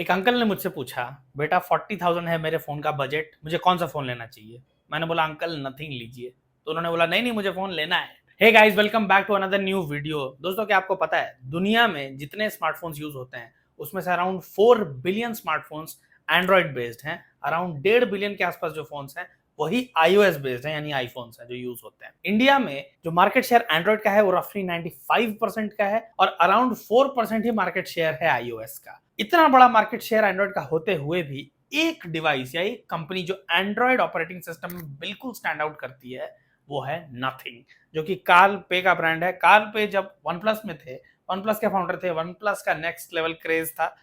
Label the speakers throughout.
Speaker 1: एक अंकल ने मुझसे पूछा, बेटा 40,000 है मेरे फ़ोन का बजट, मुझे कौन सा फ़ोन लेना चाहिए? मैंने बोला अंकल नथिंग लीजिए। तो उन्होंने बोला नहीं नहीं मुझे फ़ोन लेना है। Hey guys, welcome back to another new video. दोस्तों, क्या आपको पता है दुनिया में जितने स्मार्टफोन्स यूज होते हैं उसमें से around 4 billion smartphones Android based हैं। अराउंड 1.5 बिलियन के आसपास जो फोन्स हैं वही iOS बेस्ड हैं, यानी आईफोन्स हैं जो यूज होते हैं। इंडिया में जो मार्केट शेयर एंड्रॉइड का है वो रफली 95% का है और अराउंड 4% ही मार्केट शेयर है iOS का। इतना बड़ा मार्केट शेयर एंड्रॉइड का होते हुए भी एक डिवाइस या एक कंपनी जो एंड्रॉइड ऑपरेटिंग सिस्टम में बिल्कुल स्टैंड आउट करती है वो है नथिंग, जो कि कार्ल पे का ब्रांड है। कार्ल पे जब वन प्लस में थे, वन प्लस के फाउंडर थे, वन प्लस का नेक्स्ट लेवल क्रेज था,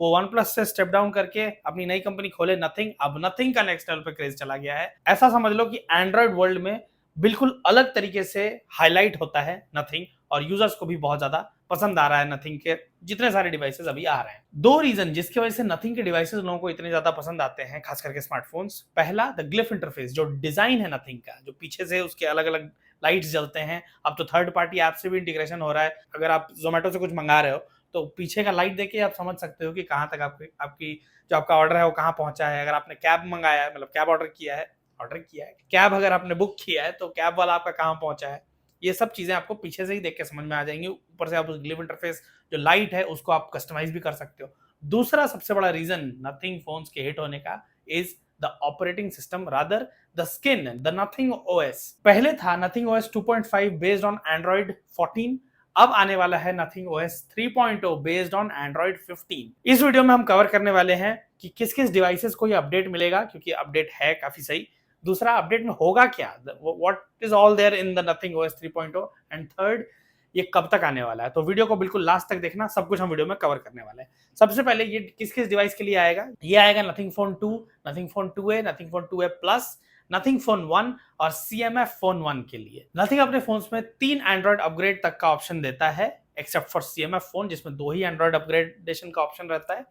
Speaker 1: वो वन प्लस से स्टेप डाउन करके अपनी नई कंपनी खोले नथिंग। अब नथिंग का नेक्स्ट लेवल पे क्रेज चला गया है। ऐसा समझ लो कि एंड्रॉइड वर्ल्ड में बिल्कुल अलग तरीके से हाईलाइट होता है नथिंग और यूजर्स को भी बहुत ज्यादा पसंद आ रहा है नथिंग के जितने सारे डिवाइसेस अभी आ रहे हैं। दो रीजन जिसकी वजह से नथिंग के डिवाइसेस लोगों को इतने ज्यादा पसंद आते हैं, खास करके स्मार्टफोन्स। पहला, द ग्लिफ इंटरफेस, जो डिजाइन है नथिंग का, जो पीछे से उसके अलग अलग लाइट्स जलते हैं। अब तो थर्ड पार्टी ऐप से भी इंटीग्रेशन हो रहा है। अगर आप जोमेटो से कुछ मंगा रहे हो तो पीछे का लाइट देके आप समझ सकते हो कि कहाँ तक आपकी जो आपका ऑर्डर है वो कहाँ पहुंचा है। अगर आपने कैब मंगाया है, मतलब कैब ऑर्डर किया है कैब, अगर आपने बुक किया है तो कैब वाला आपका कहाँ पहुंचा है, ये सब चीजें आपको पीछे से ही देख के समझ में आ जाएंगी। ऊपर से आप उस ग्लिफ इंटरफेस जो लाइट है उसको आप कस्टमाइज भी कर सकते हो। दूसरा सबसे बड़ा रीजन नथिंग फोन्स के हिट होने का is the operating system, rather the skin, the Nothing OS. पहले था nothing OS 2.5 based on Android 14। अब आने वाला है nothing OS 3.0 based on Android 15। इस वीडियो में हम कवर करने वाले हैं कि किस किस डिवाइसेस को ये अपडेट मिलेगा, क्योंकि अपडेट है काफी सही। दूसरा, अपडेट में होगा क्या, what is all there in the Nothing OS 3.0, and third, ये कब तक आने वाला है। तो वीडियो को बिल्कुल लास्ट तक देखना, सब कुछ हम वीडियो में कवर करने वाले हैं। सबसे पहले ये किस किस डिवाइस के लिए आएगा, ये आएगा nothing phone 2, nothing phone 2A, nothing phone 2A plus, nothing phone 1 और CMF फोन 1 के लिए। नथिंग अपने फोन्स में 3 एंड्रॉइड अपग्रेड तक का ऑप्शन देता है, एक्सेप्ट फॉर CMF फोन जिसमें 2 ही एंड्रॉइड अपग्रेडेशन का ऑप्शन रहता है।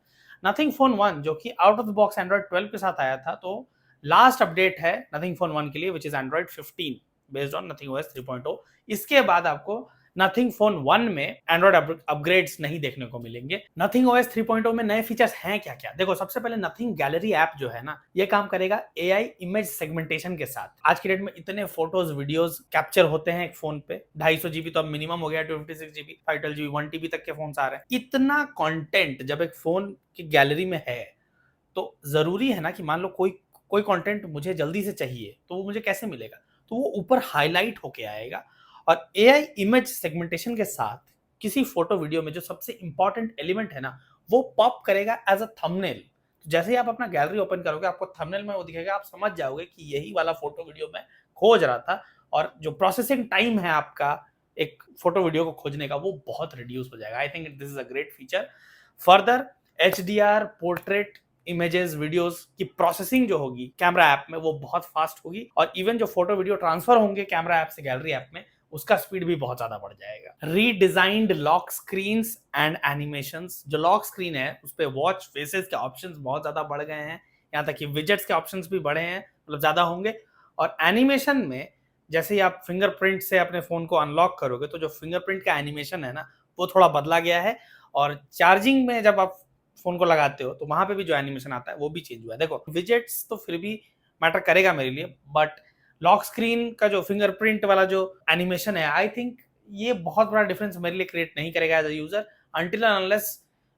Speaker 1: नथिंग फोन 1 जो कि out of the box Android 12 के साथ आया था, तो लास्ट अपडेट है नथिंग फोन 1 के लिए, which is Android 15 based on nothing OS 3.0। इसके बाद आपको नथिंग फोन 1 में एंड्रॉइड अपग्रेड्स नहीं देखने को मिलेंगे। नथिंग ओएस 3.0 में नए फीचर्स हैं क्या क्या, देखो सबसे पहले नथिंग गैलरी ऐप जो है ना, ये काम करेगा AI इमेज सेगमेंटेशन के साथ। आज की डेट में इतने फोटोज वीडियोस कैप्चर होते हैं एक फोन पे, 250 GB तो अब मिनिमम हो गया, 256 GB, 512 GB, 1 TB तक के फोन आ रहे हैं। इतना कंटेंट जब एक फोन की गैलरी में है तो जरूरी है ना कि मान लो कोई कोई कंटेंट मुझे जल्दी से चाहिए तो वो मुझे कैसे मिलेगा, तो वो ऊपर हाईलाइट होके आएगा। और AI इमेज सेगमेंटेशन के साथ किसी फोटो वीडियो में जो सबसे इंपॉर्टेंट एलिमेंट है ना, वो पॉप करेगा एज अ थंबनेल। जैसे ही आप अपना गैलरी ओपन करोगे आपको थंबनेल में वो दिखेगा, आप समझ जाओगे कि यही वाला फोटो वीडियो मैं खोज रहा था। और जो प्रोसेसिंग टाइम है आपका एक फोटो वीडियो को खोजने का, वो बहुत रिड्यूस हो जाएगा। I think this is a great feature. Further, HDR portrait images videos की प्रोसेसिंग जो होगी कैमरा ऐप में वो बहुत फास्ट होगी, और इवन जो फोटो वीडियो ट्रांसफर होंगे कैमरा ऐप से गैलरी ऐप में उसका स्पीड भी बहुत ज्यादा बढ़ जाएगा। Redesigned lock screens and animations, जो लॉक स्क्रीन है उस पे वॉच फेसेस के ऑप्शंस बहुत ज्यादा बढ़ गए हैं, यहाँ तक कि विजेट्स के ऑप्शंस भी बढ़े हैं, मतलब ज्यादा होंगे। और एनिमेशन में जैसे ही आप फिंगरप्रिंट से अपने फोन को अनलॉक करोगे तो जो फिंगरप्रिंट का एनिमेशन है ना वो थोड़ा बदला गया है। और चार्जिंग में जब आप फोन को लगाते हो तो वहां पे भी जो एनिमेशन आता है वो भी चेंज हुआ है। देखो विजेट्स तो फिर भी मैटर करेगा मेरे लिए, बट लॉक स्क्रीन का जो फिंगरप्रिंट वाला जो एनिमेशन है, आई थिंक ये बहुत बड़ा डिफरेंस मेरे लिए क्रिएट नहीं करेगा as a user, until and unless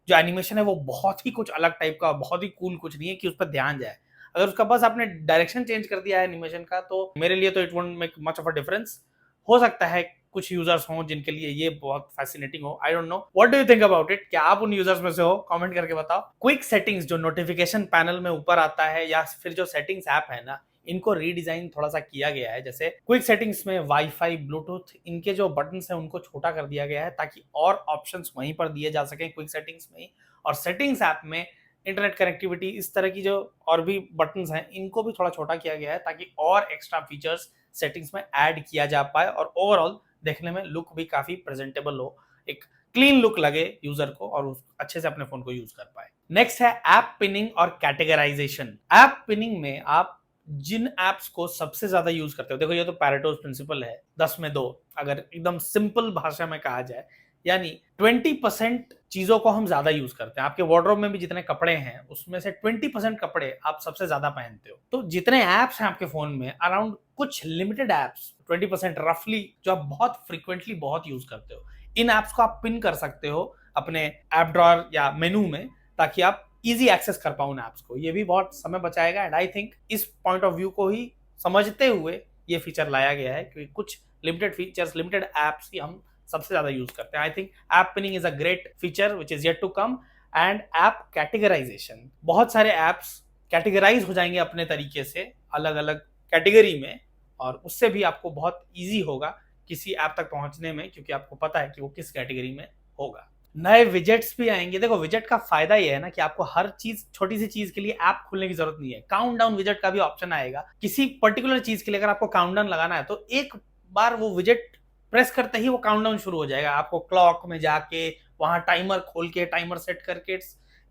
Speaker 1: जो एनिमेशन है वो बहुत ही कुछ अलग टाइप का, बहुत ही कूल कुछ नहीं है कि उस पर ध्यान जाए। अगर उसका बस आपने डायरेक्शन चेंज कर दिया है एनिमेशन का, तो मेरे लिए तो it won't make much of a difference. हो सकता है कुछ यूजर्स हों जिनके लिए ये बहुत फैसिनेटिंग हो, I don't know. What do you think about it, क्या आप उन यूजर्स में से हो, कमेंट करके बताओ। क्विक सेटिंग्स जो नोटिफिकेशन पैनल में ऊपर आता है, या फिर जो सेटिंग्स ऐप है ना, इनको रीडिजाइन थोड़ा सा किया गया है। जैसे क्विक सेटिंग्स में वाईफाई, ब्लूटूथ, इनके जो बटन्स हैं उनको छोटा कर दिया गया है ताकि और ऑप्शंस वहीं पर दिए जा सकें क्विक सेटिंग्स में ही। और सेटिंग्स ऐप में इंटरनेट कनेक्टिविटी, इस तरह की जो और भी बटन्स हैं इनको भी थोड़ा छोटा किया गया है ताकि और एक्स्ट्रा फीचर्स सेटिंग्स में ऐड किया जा पाए और ओवरऑल देखने में लुक भी काफी प्रेजेंटेबल हो, एक क्लीन लुक लगे यूजर को और अच्छे से अपने फोन को यूज कर पाए। नेक्स्ट है ऐप पिनिंग और कैटेगराइजेशन। ऐप पिनिंग में आप जिन एप्स को सबसे ज्यादा यूज करते हो, देखो ये तो पैरेटोज प्रिंसिपल है, 10 में 2, अगर एकदम सिंपल भाषा में कहा जाए यानी 20% चीजों को हम ज्यादा यूज करते हैं। आपके वार्डरोब में भी जितने कपड़े हैं उसमें से 20% कपड़े आप सबसे ज्यादा पहनते हो। तो जितने एप्स हैं आपके फोन में, अराउंड कुछ लिमिटेड एप्स 20% रफली जो आप बहुत फ्रीक्वेंटली बहुत यूज करते हो, इन एप्स को आप पिन कर सकते हो अपने ऐप ड्रॉअर या मेनू में, ताकि आप इजी एक्सेस कर पाओ उन एप्स को। ये भी बहुत समय बचाएगा एंड आई थिंक इस पॉइंट ऑफ व्यू को ही समझते हुए ये फीचर लाया गया है, क्योंकि कुछ लिमिटेड फीचर्स, लिमिटेड एप्स ही हम सबसे ज्यादा यूज करते हैं। I think app pinning is a great feature which is yet to come. And app categorisation, बहुत सारे एप्स कैटेगराइज हो जाएंगे अपने तरीके से अलग अलग कैटेगरी में, और उससे भी आपको बहुत इजी होगा किसी ऐप तक पहुंचने में, क्योंकि आपको पता है कि वो किस कैटेगरी में होगा। नए विजेट्स भी आएंगे। देखो, विजेट का फायदा ये है ना कि आपको हर चीज, छोटी सी चीज के लिए ऐप खोलने की जरूरत नहीं है। काउंटडाउन विजेट का भी ऑप्शन आएगा। किसी पर्टिकुलर चीज के लिए अगर आपको काउंटडाउन लगाना है तो एक बार वो विजेट प्रेस करते ही वो काउंटडाउन शुरू हो जाएगा। आपको क्लॉक में जाके वहां टाइमर खोल के टाइमर सेट करके,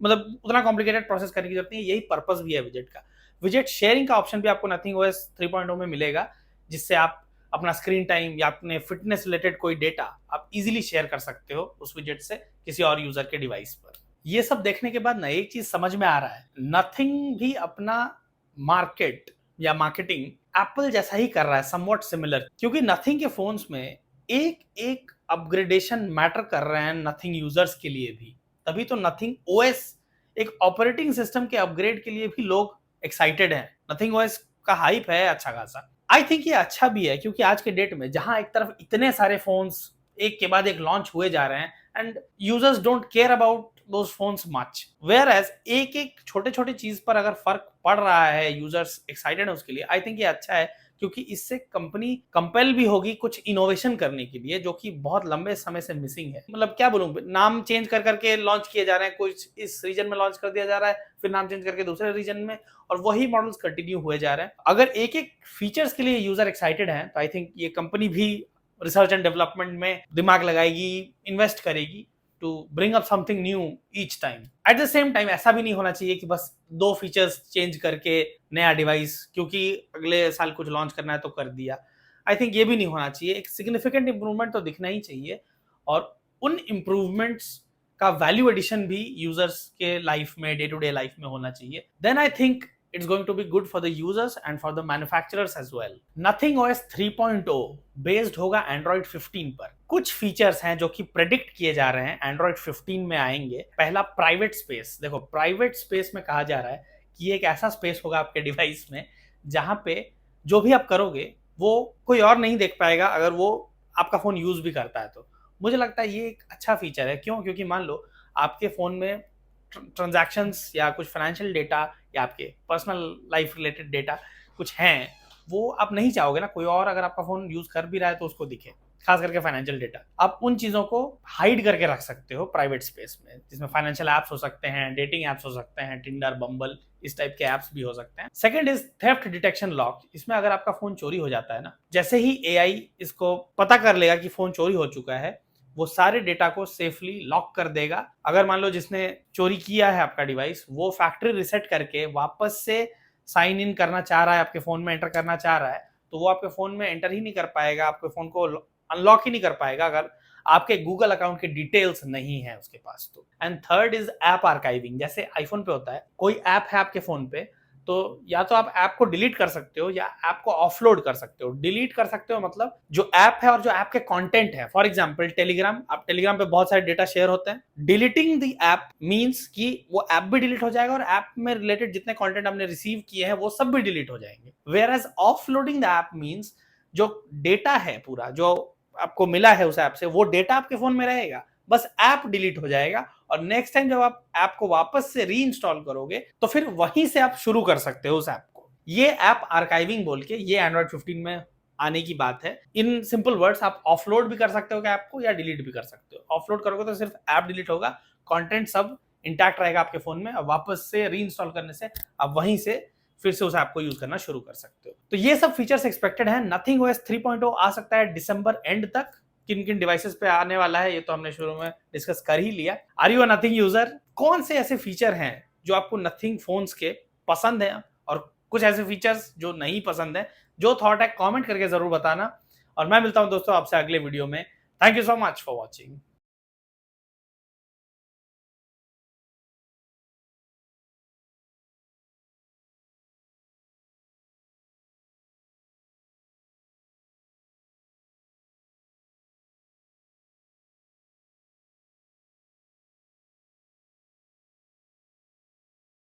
Speaker 1: मतलब उतना कॉम्प्लिकेटेड प्रोसेस करने की जरूरत नहीं है। यही पर्पस भी है विजेट का। विजेट शेयरिंग का ऑप्शन भी आपको नथिंग ओएस 3.0 में मिलेगा, जिससे आप अपना स्क्रीन टाइम या अपने फिटनेस रिलेटेड कोई डेटा आप इजीली शेयर कर सकते हो उस विजेट से किसी और यूजर के डिवाइस पर। ये सब देखने के बाद ना एक चीज समझ में आ रहा है, नथिंग भी अपना मार्केट या मार्केटिंग एप्पल जैसा ही कर रहा है, समवॉट सिमिलर। क्योंकि नथिंग के फोन्स में एक एक अपग्रेडेशन मैटर कर रहे हैं नथिंग यूजर्स के लिए भी। तभी तो नथिंग ओएस, एक ऑपरेटिंग सिस्टम के अपग्रेड के लिए भी लोग एक्साइटेड हैं। नथिंग ओएस का हाइप है अच्छा खासा। आई थिंक ये अच्छा भी है, क्योंकि आज के डेट में जहां एक तरफ इतने सारे फोन्स एक के बाद एक लॉन्च हुए जा रहे हैं and users don't care about those phones much, whereas एक एक छोटे छोटे चीज पर अगर फर्क पड़ रहा है, यूजर्स एक्साइटेड है उसके लिए, आई थिंक ये अच्छा है। क्योंकि इससे कंपनी कंपेल भी होगी कुछ इनोवेशन करने के लिए, जो कि बहुत लंबे समय से मिसिंग है। मतलब क्या बोलूं, नाम चेंज कर करके लॉन्च किए जा रहे हैं, कुछ इस रीजन में लॉन्च कर दिया जा रहा है, फिर नाम चेंज करके दूसरे रीजन में, और वही मॉडल्स कंटिन्यू हुए जा रहे हैं। अगर एक एक फीचर्स के लिए यूजर एक्साइटेड है तो आई थिंक ये कंपनी भी रिसर्च एंड डेवलपमेंट में दिमाग लगाएगी, इन्वेस्ट करेगी to bring up something new each time. At the same time ऐसा भी नहीं होना चाहिए कि बस 2 फीचर्स चेंज करके नया डिवाइस, क्योंकि अगले साल कुछ लॉन्च करना है तो कर दिया। आई थिंक ये भी नहीं होना चाहिए। एक सिग्निफिकेंट इंप्रूवमेंट तो दिखना ही चाहिए, और उन इंप्रूवमेंट्स का वैल्यू एडिशन भी यूजर्स के लाइफ में, डे टू डे लाइफ में होना चाहिए। Then I think it's going to be good for the users and for the manufacturers as well. Nothing OS 3.0 based होगा Android 15 पर। कुछ फीचर्स हैं जो कि प्रेडिक्ट किए जा रहे हैं Android 15 में आएंगे। पहला, प्राइवेट स्पेस। देखो, प्राइवेट स्पेस में कहा जा रहा है कि एक ऐसा स्पेस होगा आपके डिवाइस में जहां पे जो भी आप करोगे वो कोई और नहीं देख पाएगा, अगर वो आपका फोन यूज भी करता है तो। मुझे लगता है ये एक अच्छा फीचर है। क्यों? क्योंकि मान लो आपके फोन में ट्रांजैक्शंस या कुछ फाइनेंशियल डेटा या आपके पर्सनल लाइफ रिलेटेड डेटा कुछ हैं, वो आप नहीं चाहोगे ना कोई और अगर आपका फोन यूज कर भी रहा है तो उसको दिखे, खास करके फाइनेंशियल डेटा। आप उन चीजों को हाइड करके रख सकते हो प्राइवेट स्पेस में, जिसमें फाइनेंशियल एप्स हो सकते हैं, डेटिंग एप्स हो सकते हैं, टिंडर, बम्बल, इस टाइप के एप्स भी हो सकते हैं। Second is theft detection lock. इसमें अगर आपका फोन चोरी हो जाता है ना, जैसे ही एआई इसको पता कर लेगा कि फोन चोरी हो चुका है, वो सारे डेटा को सेफली लॉक कर देगा। अगर मान लो जिसने चोरी किया है आपका डिवाइस, वो फैक्ट्री रिसेट करके वापस से साइन इन करना चाह रहा है, आपके फोन में एंटर करना चाह रहा है, तो वो आपके फोन में एंटर ही नहीं कर पाएगा, आपके फोन को अनलॉक ही नहीं कर पाएगा अगर आपके गूगल अकाउंट के डिटेल्स नहीं है उसके पास तो। And third is app archiving. जैसे आईफोन पे होता है, कोई ऐप है आपके फोन पे, तो या तो आप ऐप को डिलीट कर सकते हो या ऐप को ऑफलोड कर सकते हो। डिलीट कर सकते हो मतलब जो ऐप है और जो ऐप के कंटेंट है। फॉर एग्जांपल टेलीग्राम, आप टेलीग्राम पे बहुत सारे डेटा शेयर होते हैं। डिलीटिंग द ऐप मींस कि वो ऐप भी डिलीट हो जाएगा और ऐप में रिलेटेड जितने कंटेंट आपने रिसीव किए हैं वो सब भी डिलीट हो जाएंगे। Whereas offloading the app means जो डेटा है पूरा जो आपको मिला है उस ऐप से, वो डेटा आपके फोन में रहेगा, बस ऐप डिलीट हो जाएगा, और नेक्स्ट टाइम जब आप ऐप को वापस से री इंस्टॉल करोगे तो फिर वहीं से आप शुरू कर सकते हो उस ऐप को। ये ऐप आर्काइविंग बोल के ये एंड्रॉइड 15 में आने की बात है। इन सिंपल वर्ड्स, आप ऑफलोड भी कर सकते हो ऐप को या डिलीट भी कर सकते हो। ऑफलोड करोगे तो सिर्फ ऐप डिलीट होगा, कंटेंट सब इंटैक्ट रहेगा आपके फोन में, और वापस से री इंस्टॉल करने से आप वहीं से फिर से उस ऐप को यूज करना शुरू कर सकते हो। तो ये सब फीचर्स एक्सपेक्टेड है। नथिंग ओएस 3.0 आ सकता है दिसंबर एंड तक। किन किन डिवाइसेस पे आने वाला है ये तो हमने शुरू में डिस्कस कर ही लिया। Are you a Nothing user? कौन से ऐसे फीचर हैं जो आपको नथिंग फोन्स के पसंद हैं, और कुछ ऐसे फीचर्स जो नहीं पसंद है? जो थॉट है कमेंट करके जरूर बताना, और मैं मिलता हूं दोस्तों आपसे अगले वीडियो में। Thank you so much for watching.